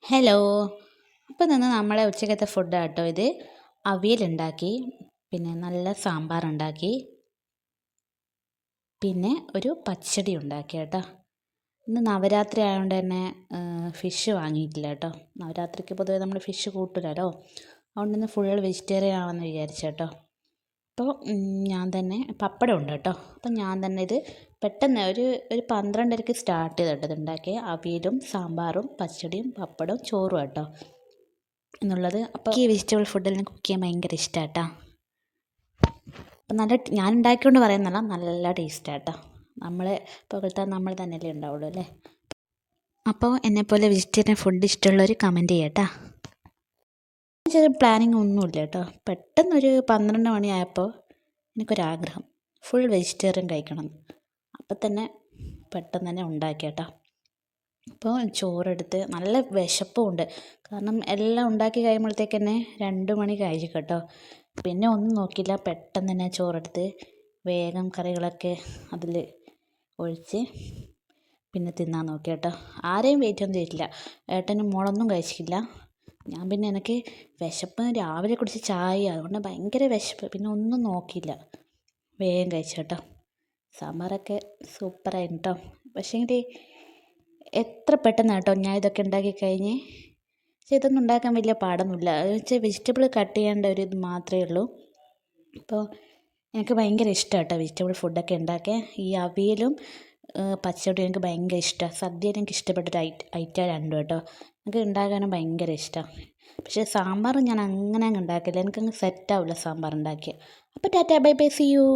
Hello. അപ്പോൾ നിന്ന് നമ്മളെ ഉച്ചക്കത്തെ ഫുഡാണ് കേട്ടോ ഇത്. അവിയലുണ്ടാക്കി, പിന്നെ നല്ല സാമ്പാറുണ്ടാക്കി, പിന്നെ ഒരു പച്ചടി ഉണ്ടാക്കി കേട്ടോ. ഇന്ന് നവരാത്രി ആയതുകൊണ്ട് തന്നെ ഫിഷ് വാങ്ങിയിട്ടില്ല കേട്ടോ. നവരാത്രിക്ക് പൊതുവെ നമ്മൾ ഫിഷ് കൂട്ടില്ലല്ലോ, അതുകൊണ്ട് ഇന്ന് ഫുൾ വെജിറ്റേറിയൻ ആണെന്ന് വിചാരിച്ചു കേട്ടോ. അപ്പോൾ ഞാൻ തന്നെ പപ്പടം ഉണ്ട് കേട്ടോ. അപ്പം ഞാൻ തന്നെ ഇത് പെട്ടെന്ന് ഒരു 12:30ക്ക് സ്റ്റാർട്ട് ചെയ്തിട്ട് ഇത് ഉണ്ടാക്കിയ അവിയലും സാമ്പാറും പച്ചടിയും പപ്പടവും ചോറും കേട്ടോ എന്നുള്ളത്. അപ്പോൾ ഈ വെജിറ്റബിൾ ഫുഡെല്ലാം കുക്ക് ചെയ്യാൻ ഭയങ്കര ഇഷ്ടമാണ് കേട്ടോ. അപ്പം നല്ല ഞാൻ ഉണ്ടാക്കിക്കൊണ്ട് പറയുന്നല്ല, നല്ല ടേസ്റ്റാണ് കേട്ടോ. നമ്മൾ പുകഴ്ത്താൻ നമ്മൾ തന്നെയല്ലേ ഉണ്ടാവുള്ളൂ അല്ലേ. അപ്പോൾ എന്നെപ്പോലെ വെജിറ്റേറിയൻ ഫുഡ് ഇഷ്ടമുള്ളവർ കമൻറ്റ് ചെയ്യട്ടോ. ചെറിയ പ്ലാനിങ് ഒന്നുമില്ല കേട്ടോ. പെട്ടെന്നൊരു 12 മണിയായപ്പോൾ എനിക്കൊരാഗ്രഹം ഫുൾ വെജിറ്റേറിയൻ കഴിക്കണം. അപ്പം തന്നെ പെട്ടെന്ന് തന്നെ ഉണ്ടാക്കി കേട്ടോ. അപ്പോൾ ചോറെടുത്ത് നല്ല വിശപ്പും ഉണ്ട്, കാരണം എല്ലാം ഉണ്ടാക്കി കഴിയുമ്പോഴത്തേക്ക് തന്നെ 2 മണി കഴിഞ്ഞു കേട്ടോ. പിന്നെ ഒന്നും നോക്കിയില്ല, പെട്ടെന്ന് തന്നെ ചോറെടുത്ത് വേഗം കറികളൊക്കെ അതിൽ ഒഴിച്ച് പിന്നെ തിന്നാൻ നോക്കി കേട്ടോ. ആരെയും വെയിറ്റ് ഒന്നും ചെയ്തിട്ടില്ല. ഏട്ടനും മോളൊന്നും കഴിച്ചിട്ടില്ല. ഞാൻ പിന്നെ എനിക്ക് വിശപ്പ്, രാവിലെ കുടിച്ച ചായ അതുകൊണ്ട് ഭയങ്കര വിശപ്പ്, പിന്നെ ഒന്നും നോക്കിയില്ല, വേഗം കഴിച്ചു കേട്ടോ. സാമ്പാറൊക്കെ സൂപ്പറായിരുന്നു കേട്ടോ. പക്ഷേങ്കിൽ എത്ര പെട്ടെന്ന് കേട്ടോ ഞാൻ ഇതൊക്കെ ഉണ്ടാക്കി കഴിഞ്ഞ്. പക്ഷേ ഇതൊന്നും ഉണ്ടാക്കാൻ വലിയ പാടൊന്നുമില്ല. വെച്ചാൽ വെജിറ്റബിൾ കട്ട് ചെയ്യേണ്ട ഒരു ഇത് മാത്രമേ ഉള്ളൂ. അപ്പോൾ എനിക്ക് ഭയങ്കര ഇഷ്ടമാണ് കേട്ടോ വെജിറ്റബിൾ ഫുഡൊക്കെ ഉണ്ടാക്കാൻ. ഈ അവിയലും പച്ചടിയും എനിക്ക് ഭയങ്കര ഇഷ്ടമാണ്. സദ്യയിൽ എനിക്ക് ഇഷ്ടപ്പെട്ടൊരു ഐറ്റം രണ്ടും കേട്ടോ. എനിക്ക് ഉണ്ടാക്കാനും ഭയങ്കര ഇഷ്ടമാണ്. പക്ഷേ സാമ്പാർ ഞാൻ അങ്ങനെ അങ്ങ് ഉണ്ടാക്കില്ല, എനിക്കങ്ങ് സെറ്റാവില്ല സാമ്പാർ ഉണ്ടാക്കിയ. അപ്പോൾ tata bye bye, see U.